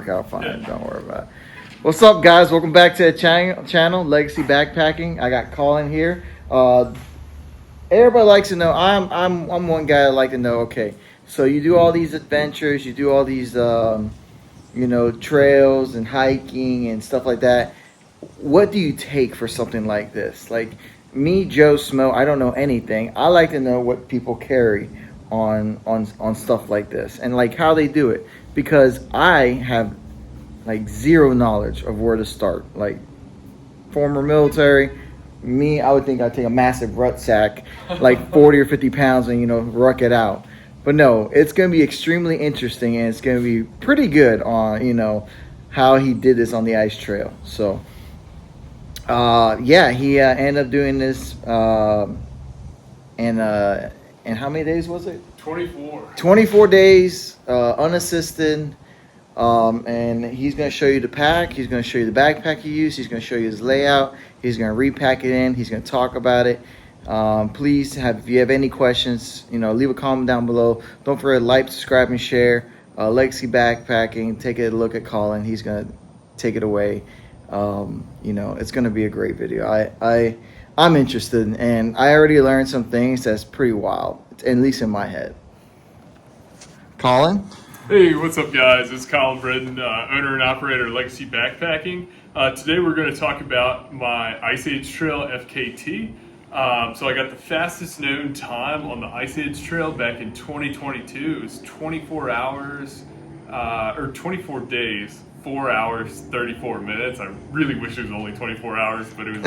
work out fine. Yeah. Don't worry about it. What's up, guys? Welcome back to the channel, Legacy Backpacking. I got Colin here. Everybody likes to know. I'm one guy that like to know. Okay, so you do all these adventures, you do all these, you know, trails and hiking and stuff like that. What do you take for something like this? Like me, Joe Smo, I don't know anything. I like to know what people carry on stuff like this and like how they do it, because I have like zero knowledge of where to start. Like former military, me, I would think I'd take a massive rucksack, like 40 or 50 pounds, and, you know, ruck it out. But no, it's going to be extremely interesting, and it's going to be pretty good on, you know, how he did this on the ice trail. So, yeah, he ended up doing this in how many days was it? 24. 24 days, unassisted. And he's going to show you the pack. He's going to show you the backpack he used. He's going to show you his layout. He's going to repack it in. He's going to talk about it. Please, if you have any questions, you know, leave a comment down below. Don't forget to like, subscribe, and share. Legacy Backpacking. Take a look at Colin. He's going to take it away. You know, it's going to be a great video. I'm interested, and I already learned some things that's pretty wild, at least in my head. Colin? Hey, what's up, guys? It's Colin Bredden, owner and operator of Legacy Backpacking. Today we're going to talk about my Ice Age Trail FKT. So I got the fastest known time on the Ice Age Trail back in 2022. It was 24 hours, or 24 days, 4 hours, 34 minutes. I really wish it was only 24 hours, but it was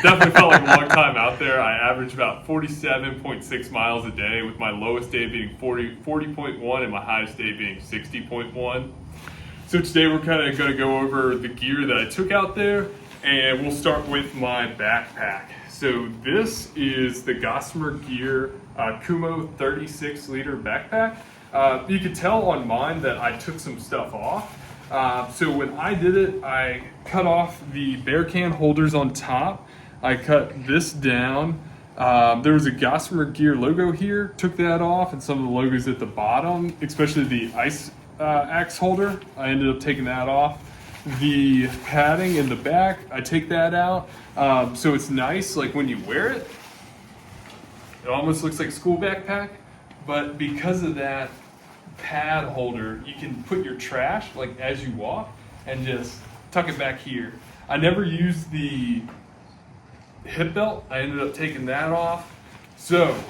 definitely felt like a long time out there. I averaged about 47.6 miles a day, with my lowest day being 40.1 and my highest day being 60.1. So today we're kind of going to go over the gear that I took out there, and we'll start with my backpack. So this is the Gossamer Gear Kumo 36-liter backpack. You could tell on mine that I took some stuff off. So when I did it, I cut off the bear can holders on top. I cut this down. There was a Gossamer Gear logo here, took that off, and some of the logos at the bottom, especially the ice axe holder, I ended up taking that off. The padding in the back, I take that out. So it's nice, like when you wear it, it almost looks like a school backpack, but because of that pad holder, you can put your trash like as you walk and just tuck it back here. I never used the hip belt. I ended up taking that off. So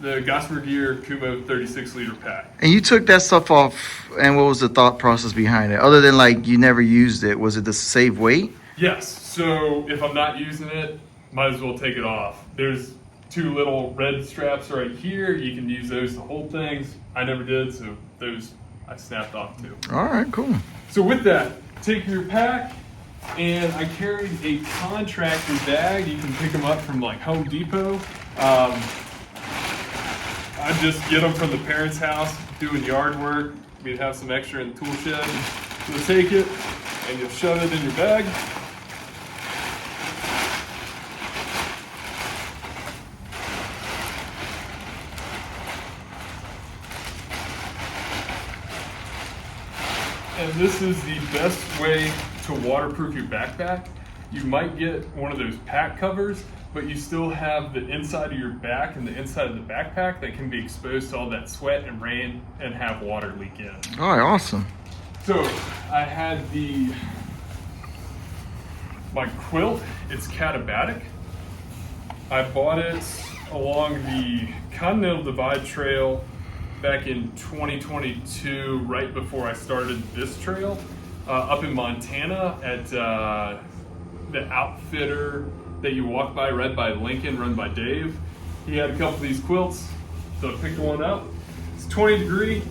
the Gossamer Gear Kumo 36-liter pack. And you took that stuff off, and what was the thought process behind it? Other than like you never used it, was it to save weight? Yes. So if I'm not using it, might as well take it off. There's two little red straps right here. You can use those to hold things. I never did, so those I snapped off too. All right, cool. So with that, take your pack, and I carried a contractor bag. You can pick them up from like Home Depot. I just get them from the parents' house doing yard work. We'd have some extra in the tool shed. You'll take it and you'll shove it in your bag. And this is the best way to waterproof your backpack. You might get one of those pack covers, but you still have the inside of your back and the inside of the backpack that can be exposed to all that sweat and rain and have water leak in. All right, awesome. So I had my quilt. It's Katabatic. I bought it along the Continental Divide Trail back in 2022, right before I started this trail, up in Montana at the outfitter that you walk by, read by Lincoln, run by Dave. He had a couple of these quilts, so I picked one up. It's 20 degree,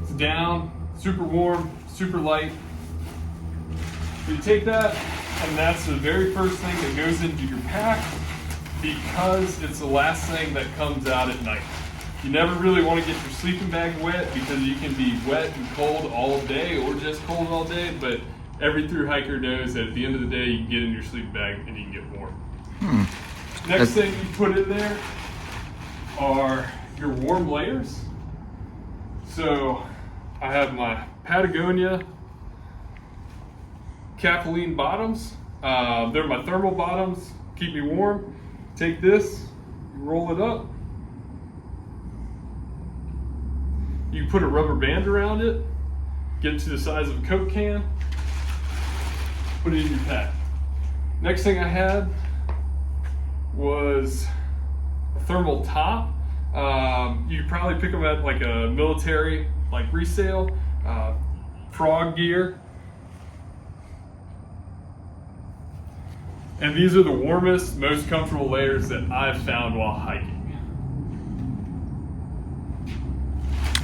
it's down, super warm, super light. So you take that, and that's the very first thing that goes into your pack, because it's the last thing that comes out at night. You never really want to get your sleeping bag wet, because you can be wet and cold all day or just cold all day, but every thru hiker knows that at the end of the day you can get in your sleeping bag and you can get warm. Next thing you put in there are your warm layers. So I have my Patagonia Kathleen bottoms. They're my thermal bottoms, keep me warm. Take this, roll it up. You put a rubber band around it, get it to the size of a Coke can, put it in your pack. Next thing I had was a thermal top. You probably pick them at like a military like resale, frog gear. And these are the warmest, most comfortable layers that I've found while hiking.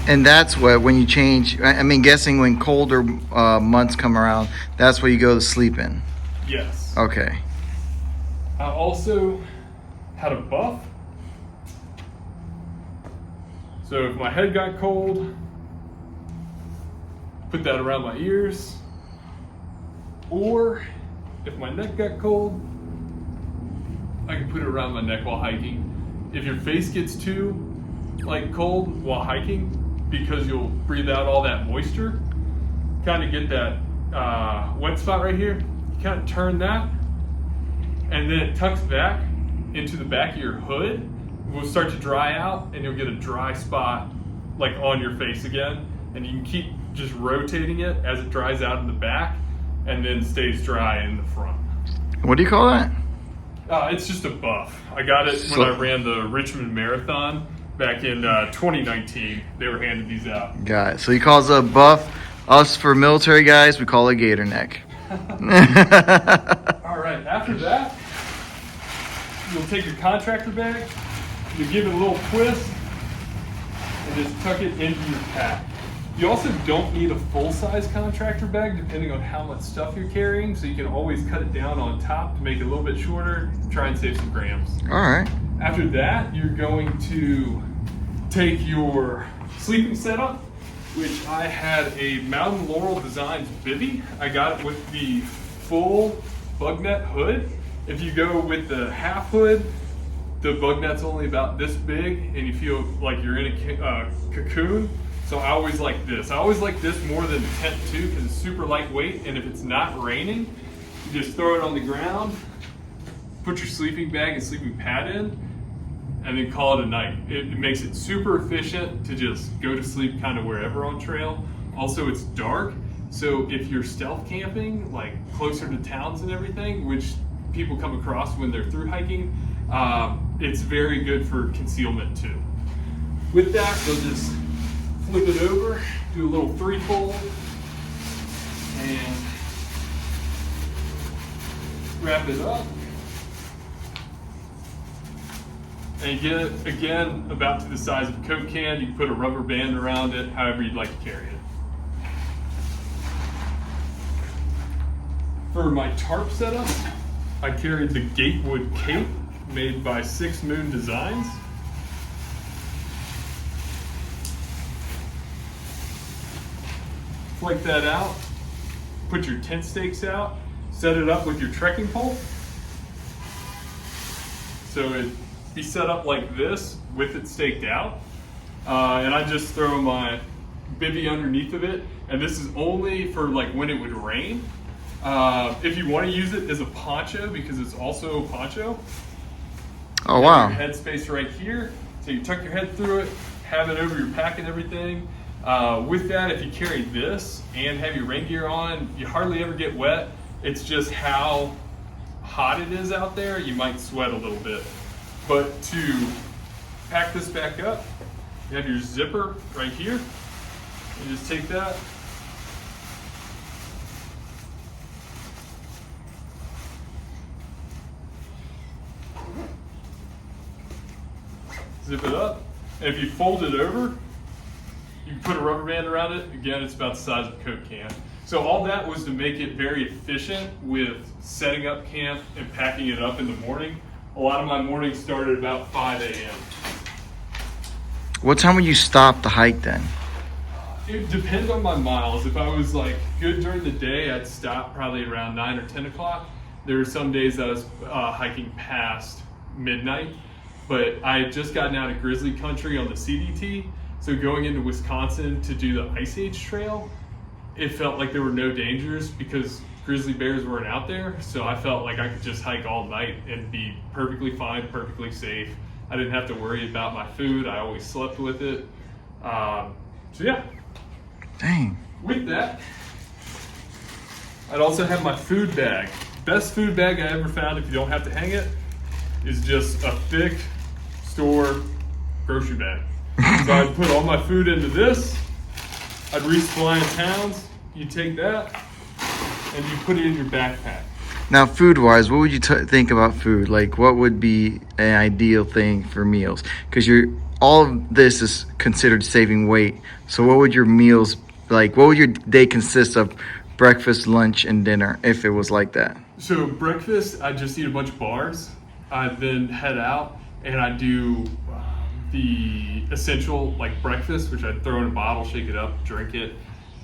And that's what, when you change, I mean, guessing when colder months come around, that's where you go to sleep in. Yes. Okay. I also had a buff. So if my head got cold, put that around my ears. Or if my neck got cold, I can put it around my neck while hiking. If your face gets too cold while hiking, because you'll breathe out all that moisture, kind of get that wet spot right here, you kind of turn that, and then it tucks back into the back of your hood. It will start to dry out, and you'll get a dry spot like on your face again, and you can keep just rotating it as it dries out in the back and then stays dry in the front. What do you call that? It's just a buff. I got it when I ran the Richmond Marathon back in 2019. They were handing these out. Got it. So he calls it a buff. Us for military guys, we call it gator neck. All right, after that, you'll take your contractor bag, you give it a little twist, and just tuck it into your pack. You also don't need a full-size contractor bag depending on how much stuff you're carrying, so you can always cut it down on top to make it a little bit shorter, try and save some grams. All right. After that, you're going to take your sleeping setup, which I had a Mountain Laurel Designs bivvy. I got it with the full bug net hood. If you go with the half hood, the bug net's only about this big and you feel like you're in a cocoon. So I always like this. I always like this more than the tent too because it's super lightweight, and if it's not raining, you just throw it on the ground, put your sleeping bag and sleeping pad in, and then call it a night. It makes it super efficient to just go to sleep kind of wherever on trail. Also, it's dark, so if you're stealth camping, like closer to towns and everything, which people come across when they're through hiking, it's very good for concealment too. With that, they'll just flip it over, do a little three-fold, and wrap it up. And get it, again, about to the size of a Coke can. You can put a rubber band around it, however you'd like to carry it. For my tarp setup, I carried the Gatewood cape made by 6 Moon Designs. Flake that out, put your tent stakes out, set it up with your trekking pole. So it be set up like this with it staked out. And I just throw my bivvy underneath of it. And this is only for like when it would rain. If you want to use it as a poncho, because it's also a poncho. Oh, wow. Your head space right here. So you tuck your head through it, have it over your pack and everything. With that, if you carry this and have your rain gear on, you hardly ever get wet. It's just how hot it is out there, you might sweat a little bit. But to pack this back up, you have your zipper right here. You just take that, zip it up, and if you fold it over, you can put a rubber band around it. Again, it's about the size of a Coke can. So all that was to make it very efficient with setting up camp and packing it up in the morning. A lot of my mornings started about 5 a.m. What time would you stop the hike then? It depends on my miles. If I was like good during the day, I'd stop probably around 9 or 10 o'clock. There were some days that I was hiking past midnight, but I had just gotten out of grizzly country on the CDT. So going into Wisconsin to do the Ice Age Trail, it felt like there were no dangers because grizzly bears weren't out there. So I felt like I could just hike all night and be perfectly fine, perfectly safe. I didn't have to worry about my food. I always slept with it. So yeah. Dang. With that, I'd also have my food bag. Best food bag I ever found, if you don't have to hang it, is just a thick store grocery bag. So I'd put all my food into this. I'd resupply in towns. You take that and you put it in your backpack. Now, food-wise, what would you think about food? Like, what would be an ideal thing for meals? Because all of this is considered saving weight. So what would your meals, like, what would your day consist of? Breakfast, lunch, and dinner, if it was like that? So breakfast, I just eat a bunch of bars. I then head out and I do the essential, like breakfast, which I'd throw in a bottle, shake it up, drink it.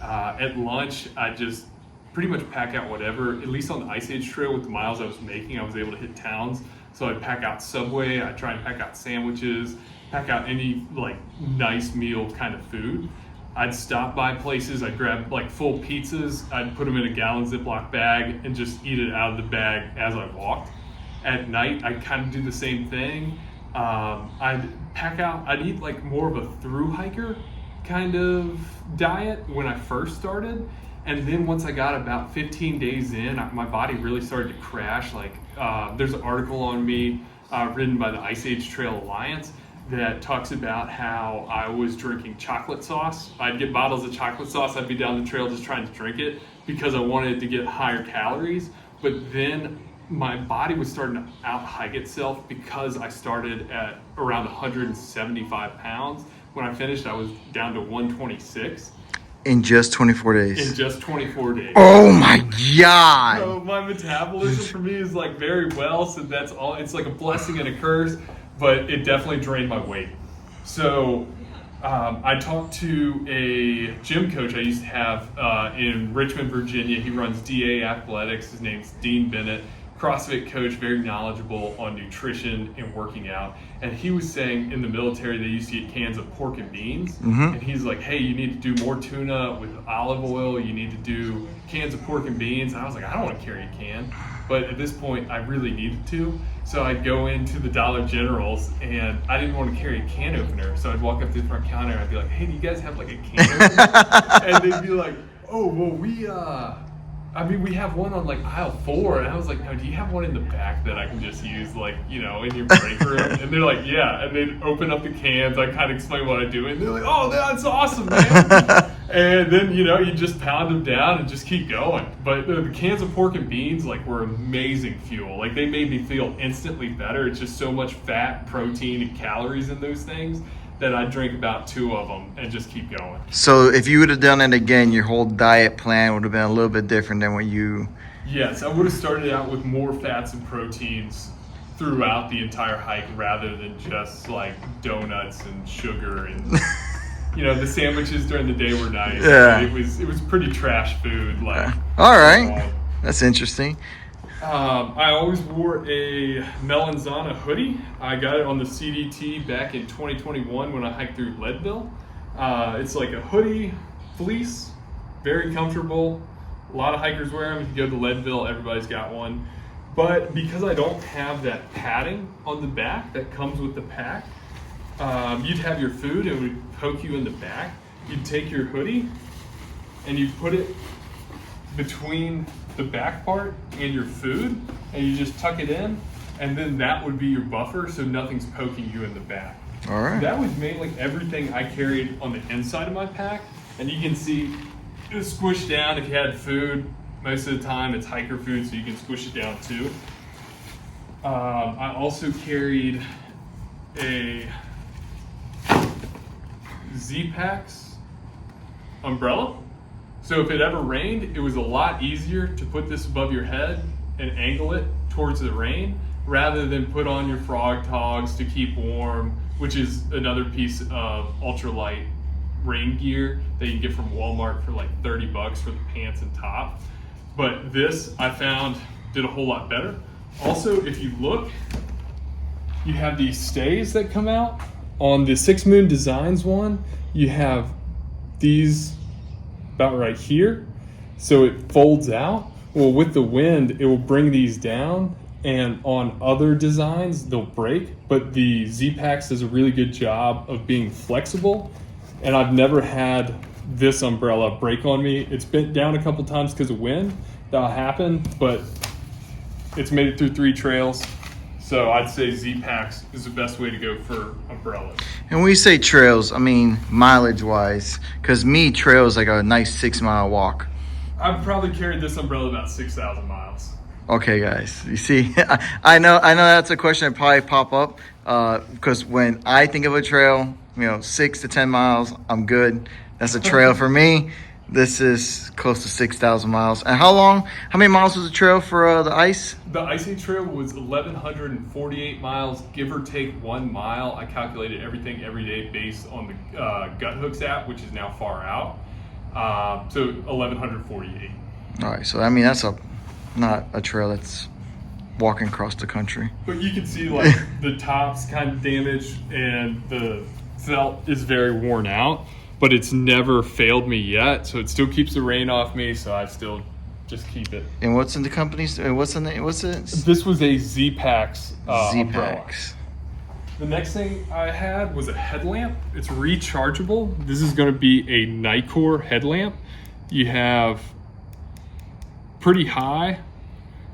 At lunch, I just pretty much pack out whatever. At least on the Ice Age Trail with the miles I was making, I was able to hit towns. So I'd pack out Subway, I'd try and pack out sandwiches, pack out any like nice meal kind of food. I'd stop by places, I'd grab like full pizzas, I'd put them in a gallon Ziploc bag and just eat it out of the bag as I walked. At night, I'd kind of do the same thing. I'd eat like more of a through hiker kind of diet when I first started. And then once I got about 15 days in, my body really started to crash. Like there's an article on me written by the Ice Age Trail Alliance that talks about how I was drinking chocolate sauce. I'd get bottles of chocolate sauce, I'd be down the trail just trying to drink it because I wanted to get higher calories. But then my body was starting to out-hike itself because I started at around 175 pounds. When I finished, I was down to 126. In just 24 days? In just 24 days. Oh my God! So my metabolism for me is like very well, so that's all. It's like a blessing and a curse. But it definitely drained my weight. So I talked to a gym coach I used to have in Richmond, Virginia. He runs DA Athletics. His name's Dean Bennett. CrossFit coach, very knowledgeable on nutrition and working out. And he was saying in the military they used to eat cans of pork and beans. Mm-hmm. And he's like, hey, you need to do more tuna with olive oil. You need to do cans of pork and beans. And I was like, I don't want to carry a can. But at this point, I really needed to. So I'd go into the Dollar Generals and I didn't want to carry a can opener. So I'd walk up to the front counter and I'd be like, hey, do you guys have like a can opener? And they'd be like, oh, well, we have one on like aisle 4. And I was like, no, do you have one in the back that I can just use like, in your break room? And they're like, yeah. And they'd open up the cans. I kind of explain what I do. And they're like, oh, that's awesome, man. And then, you just pound them down and just keep going. But the cans of pork and beans like were amazing fuel. Like they made me feel instantly better. It's just so much fat, protein, and calories in those things that I drink about 2 of them and just keep going. So if you would have done it again, your whole diet plan would have been a little bit different than what you... Yes, I would have started out with more fats and proteins throughout the entire hike rather than just like donuts and sugar and... the sandwiches during the day were nice. Yeah. It was pretty trash food. Like, all right, that's interesting. I always wore a Melanzana hoodie. I got it on the CDT back in 2021 when I hiked through Leadville. It's like a hoodie, fleece, very comfortable. A lot of hikers wear them. If you go to Leadville, everybody's got one. But because I don't have that padding on the back that comes with the pack, you'd have your food and it would poke you in the back. You'd take your hoodie and you'd put it between the back part and your food and you just tuck it in and then that would be your buffer so nothing's poking you in the back. All right. That was mainly everything I carried on the inside of my pack, and you can see it was squished down if you had food. Most of the time it's hiker food so you can squish it down too. I also carried a Zpacks umbrella. So if it ever rained, it was a lot easier to put this above your head and angle it towards the rain rather than put on your frog togs to keep warm, which is another piece of ultralight rain gear that you can get from Walmart for like $30 for the pants and top. But this I found did a whole lot better. Also, if you look, you have these stays that come out. On the 6 Moon Designs one, you have these about right here. So it folds out. Well, with the wind, it will bring these down, and on other designs, they'll break. But the Zpacks does a really good job of being flexible, and I've never had this umbrella break on me. It's bent down a couple times because of wind. That'll happen, but it's made it through 3 trails. So I'd say Zpacks is the best way to go for umbrellas. And when we say trails, I mean mileage wise, because me, trails like a nice 6-mile walk. I've probably carried this umbrella about 6,000 miles. Okay, guys, you see, I know that's a question that probably pop up because when I think of a trail, 6 to 10 miles, I'm good. That's a trail for me. This is close to 6,000 miles. And how many miles was the trail for the ice? The Ice Age Trail was 1,148 miles, give or take 1 mile. I calculated everything every day based on the Guthooks app, which is now far out. So 1,148. All right, so I mean that's not a trail that's walking across the country. But you can see like the top's kind of damaged and the felt is very worn out, but it's never failed me yet. So it still keeps the rain off me, so I still just keep it. And what's in the company's? What's the name? What's it? This was a Zpacks umbrella. Zpacks. The next thing I had was a headlamp. It's rechargeable. This is going to be a Nikkor headlamp. You have pretty high,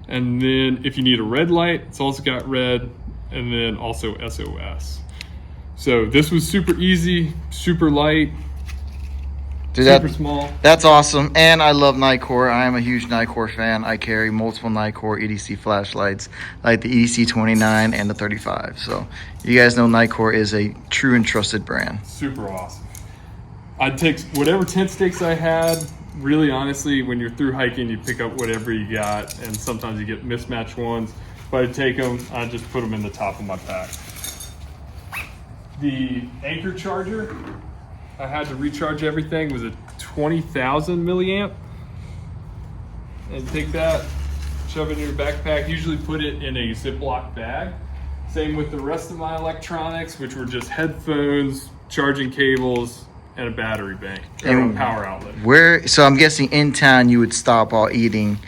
and then if you need a red light, it's also got red, and then also SOS. So this was super easy, super light, Dude, super small. That's awesome. And I love Nikkor. I am a huge Nikkor fan. I carry multiple Nikkor EDC flashlights, like the EDC 29 and the 35. So you guys know Nikkor is a true and trusted brand. Super awesome. I'd take whatever tent stakes I had. Really, honestly, when you're through hiking, you pick up whatever you got, and sometimes you get mismatched ones. But I'd take them, I'd just put them in the top of my pack. The anchor charger, I had to recharge everything, was a 20,000 milliamp. And take that, shove it in your backpack, usually put it in a Ziploc bag. Same with the rest of my electronics, which were just headphones, charging cables, and a battery bank, and a power outlet. So I'm guessing in town you would stop all eating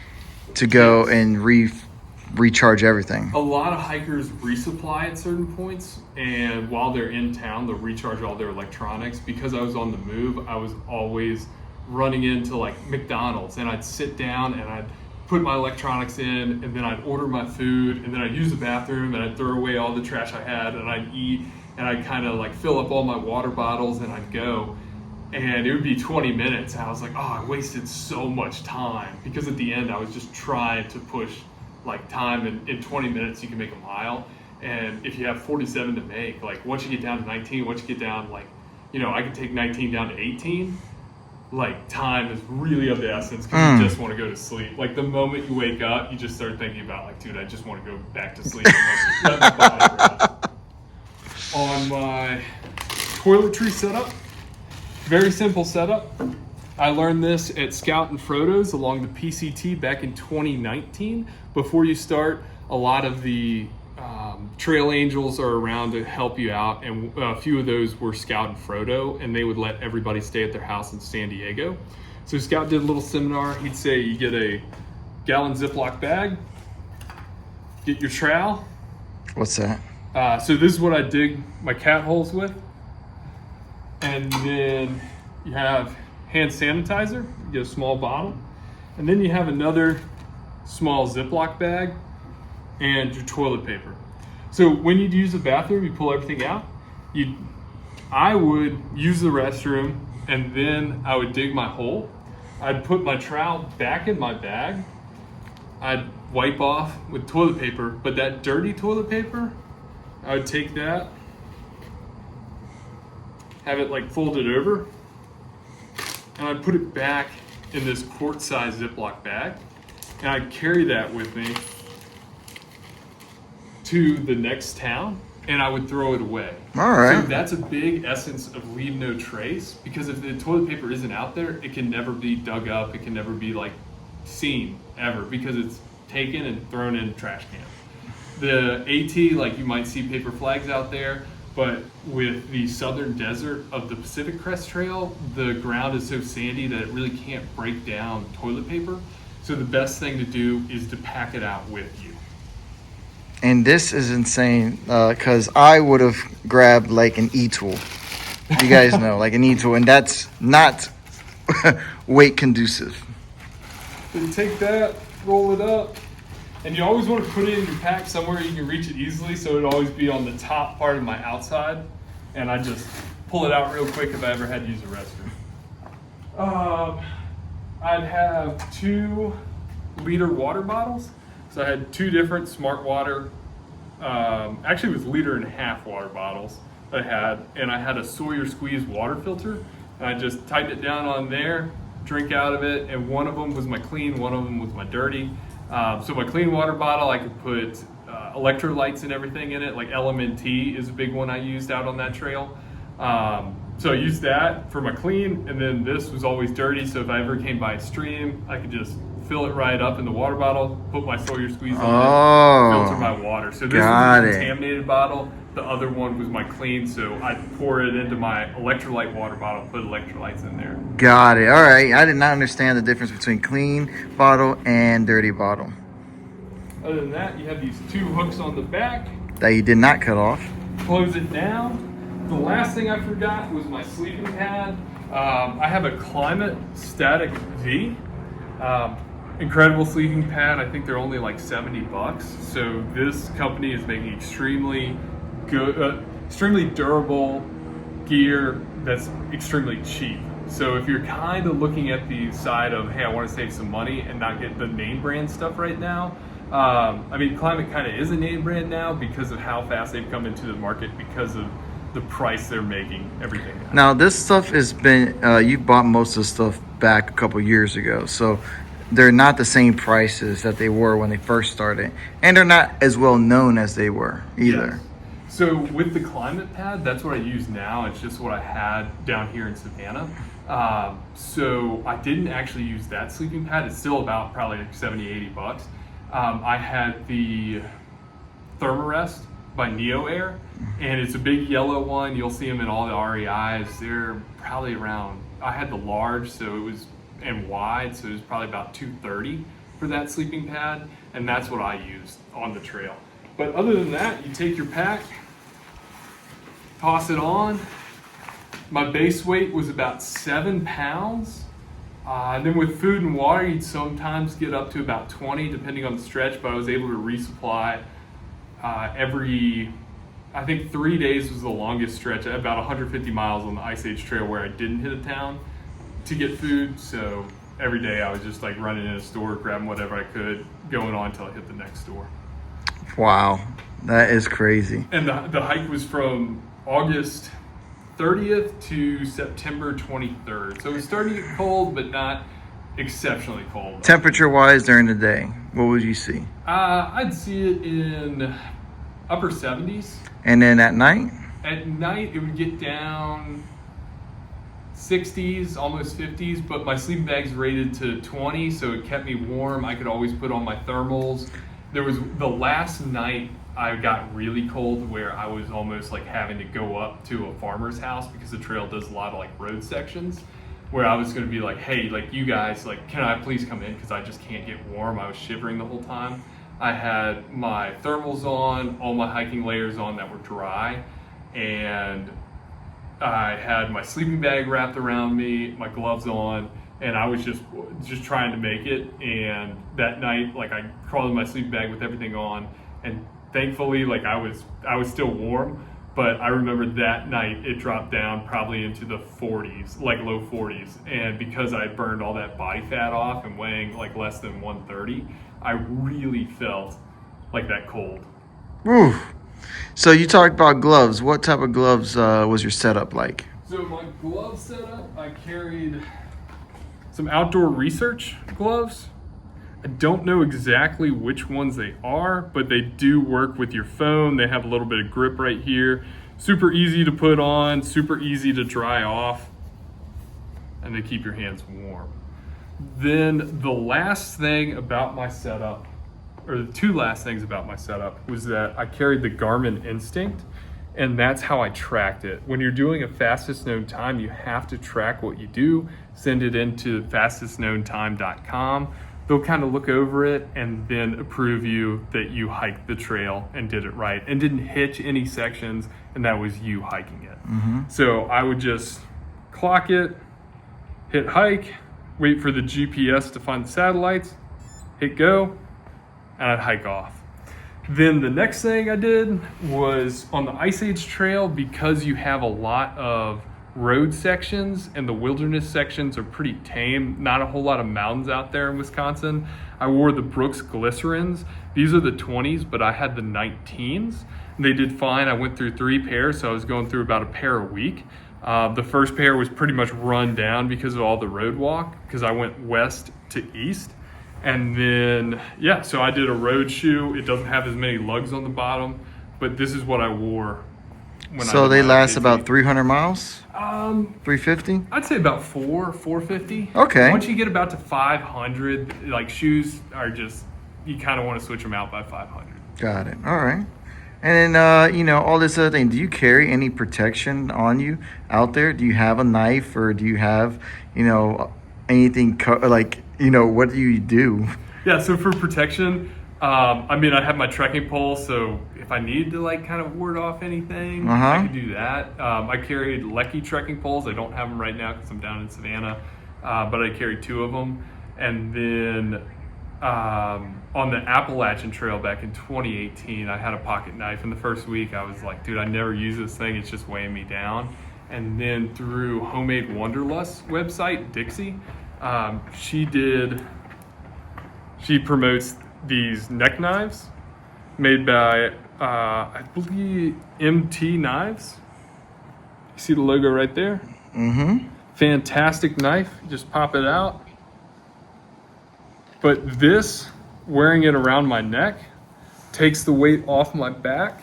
to go and recharge everything. A lot of hikers resupply at certain points, and while they're in town, they'll recharge all their electronics. Because I was on the move, I was always running into like McDonald's, and I'd sit down and I'd put my electronics in, and then I'd order my food, and then I'd use the bathroom, and I'd throw away all the trash I had, and I'd eat, and I'd kind of like fill up all my water bottles, and I'd go. And it would be 20 minutes. And I was like, oh, I wasted so much time. Because at the end, I was just trying to push like time, and in 20 minutes, you can make a mile. And if you have 47 to make, like once you get down to 19, once you get down, like, I can take 19 down to 18. Like time is really of the essence because you just want to go to sleep. Like the moment you wake up, you just start thinking about like, dude, I just want to go back to sleep. And, like, let my body rest. On my toiletry setup, very simple setup. I learned this at Scout and Frodo's along the PCT back in 2019. Before you start, a lot of the trail angels are around to help you out, and a few of those were Scout and Frodo, and they would let everybody stay at their house in San Diego. So Scout did a little seminar. He'd say you get a gallon Ziploc bag, get your trowel. What's that? So this is what I dig my cat holes with. And then you have hand sanitizer, you get a small bottle. And then you have another small Ziploc bag and your toilet paper. So when you use the bathroom, you pull everything out. I would use the restroom, and then I would dig my hole. I'd put my trowel back in my bag. I'd wipe off with toilet paper, but that dirty toilet paper, I would take that, have it like folded over, and I'd put it back in this quart-sized Ziploc bag, and I'd carry that with me to the next town, and I would throw it away. All right. So that's a big essence of leave no trace, because if the toilet paper isn't out there, it can never be dug up, it can never be like seen ever, because it's taken and thrown in a trash can. The AT, like you might see paper flags out there, but with the southern desert of the Pacific Crest Trail, the ground is so sandy that it really can't break down toilet paper. So the best thing to do is to pack it out with you. And this is insane because I would have grabbed like an e-tool. You guys know, like an e-tool, and that's not weight conducive. So you take that, roll it up, and you always want to put it in your pack somewhere you can reach it easily, so it'd always be on the top part of my outside. And I just pull it out real quick if I ever had to use a restroom. I'd have 2-liter water bottles. So I had 2 different Smart Water, actually it was 1.5-liter water bottles I had, and I had a Sawyer squeeze water filter. And I just tightened it down on there, drink out of it, and one of them was my clean, one of them was my dirty. So my clean water bottle, I could put electrolytes and everything in it, like LMNT is a big one I used out on that trail. So I used that for my clean, and then this was always dirty, so if I ever came by a stream, I could just fill it right up in the water bottle, put my Sawyer squeeze on it, filter my water. So this is a contaminated bottle. The other one was my clean, so I'd pour it into my electrolyte water bottle, put electrolytes in there. Got it. All right. I did not understand the difference between clean bottle and dirty bottle. Other than that, you have these 2 hooks on the back. That you did not cut off. Close it down. The last thing I forgot was my sleeping pad. I have a Climate Static V. Incredible sleeping pad. I think they're only like $70. So this company is making extremely good, extremely durable gear that's extremely cheap. So if you're kind of looking at the side of, hey, I want to save some money and not get the name brand stuff right now, I mean, Climate kind of is a name brand now because of how fast they've come into the market because of the price they're making everything at. Now this stuff has been, you bought most of the stuff back a couple years ago, so they're not the same prices that they were when they first started, and they're not as well known as they were either. Yes. So with the Climate Pad, that's what I use now. It's just what I had down here in Savannah. So I didn't actually use that sleeping pad. It's still about probably like $70-$80. I had the Thermarest by Neo Air, and it's a big yellow one. You'll see them in all the REIs. They're probably around, I had the large, so it was, and wide, so it was probably about $230 for that sleeping pad, and that's what I used on the trail. But other than that, you take your pack, toss it on. My base weight was about 7 pounds. And then with food and water, you'd sometimes get up to about 20, depending on the stretch, but I was able to resupply every, I think 3 days was the longest stretch, about 150 miles on the Ice Age Trail where I didn't hit a town to get food. So every day I was just like running in a store, grabbing whatever I could, going on until I hit the next store. Wow, that is crazy. And the hike was from August 30th to September 23rd. So it was starting to get cold, but not exceptionally cold. Temperature-wise during the day, what would you see? I'd see it in upper 70s. And then at night? At night, it would get down 60s, almost 50s, but my sleeping bag's rated to 20, so it kept me warm. I could always put on my thermals. There was the last night I got really cold where I was almost like having to go up to a farmer's house because the trail does a lot of like road sections where I was going to be like, hey, like you guys, like, can I please come in? Because I just can't get warm. I was shivering the whole time. I had my thermals on, all my hiking layers on that were dry, and I had my sleeping bag wrapped around me, my gloves on, and I was just trying to make it. And that night, like I crawled in my sleeping bag with everything on, and thankfully, like I was still warm, but I remember that night it dropped down probably into the 40s, like low 40s. And because I burned all that body fat off and weighing like less than 130, I really felt like that cold. Oof. So you talked about gloves. What type of gloves was your setup like? So my glove setup, I carried some outdoor research gloves. I don't know exactly which ones they are, but they do work with your phone. They have a little bit of grip right here. Super easy to put on, super easy to dry off, and they keep your hands warm. Then the last thing about my setup, or the two last things about my setup, was that I carried the Garmin Instinct, and that's how I tracked it. When you're doing a fastest known time, you have to track what you do, send it into fastestknowntime.com. They'll kind of look over it and then approve you that you hiked the trail and did it right and didn't hitch any sections, and that was you hiking it. So I would just clock it, hit hike, wait for the GPS to find the satellites, hit go, and I'd hike off. Then the next thing I did was on the Ice Age Trail, because you have a lot of road sections and the wilderness sections are pretty tame, not a whole lot of mountains out there in Wisconsin. I wore the Brooks Glycerins. These are the 20s, but I had the 19s. They did fine. I went through 3 pairs, so I was going through about a pair a week. The first pair was pretty much run down because of all the road walk, because I went west to east. And then, yeah, so I did a road shoe. It doesn't have as many lugs on the bottom, but this is what I wore when So I they did my last FKT. about 300 miles? 350? I'd say about 450. Okay. Once you get about to 500, like shoes are just, you kind of want to switch them out by 500. Got it. All right. And then, you know, all this other thing. Do you carry any protection on you out there? Do you have a knife, or do you have, you know, anything like, you know, what do you do? Yeah, so for protection, I mean, I have my trekking pole, so if I need to like kind of ward off anything, I can do that. I carried Leki trekking poles. I don't have them right now because I'm down in Savannah, but I carried 2 of them. And then on the Appalachian Trail back in 2018, I had a pocket knife. In the first week, I was like, dude, I never use this thing. It's just weighing me down. And then through Homemade Wanderlust website, Dixie, she promotes these neck knives made by, I believe, MT Knives. You see the logo right there? Fantastic knife. Just pop it out. But this, wearing it around my neck, takes the weight off my back.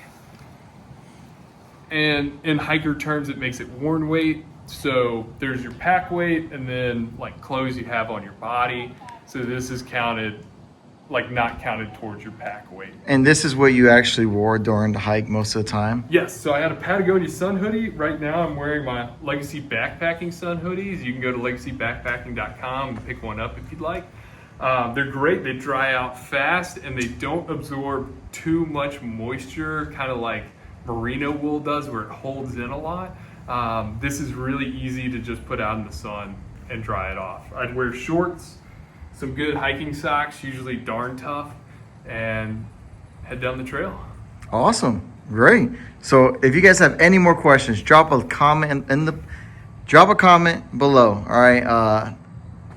And in hiker terms, it makes it worn weight. So there's your pack weight and then like clothes you have on your body. So this is counted, like not counted towards your pack weight. And this is what you actually wore during the hike most of the time? Yes, so I had a Patagonia sun hoodie. Right now I'm wearing my Legacy Backpacking sun hoodies. You can go to legacybackpacking.com and pick one up if you'd like. They're great. They dry out fast and they don't absorb too much moisture, kind of like merino wool does, where it holds in a lot. This is really easy to just put out in the sun and dry it off. I'd wear shorts, some good hiking socks, usually darn tough, and head down the trail. Awesome. Great. So if you guys have any more questions, drop a comment below. All right.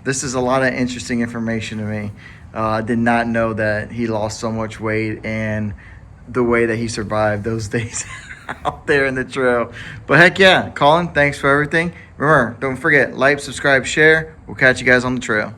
This is a lot of interesting information to me. I did not know that he lost so much weight and the way that he survived those days out there in the trail. But heck yeah, Colin, thanks for everything. Remember, don't forget, like, subscribe, share. We'll catch you guys on the trail.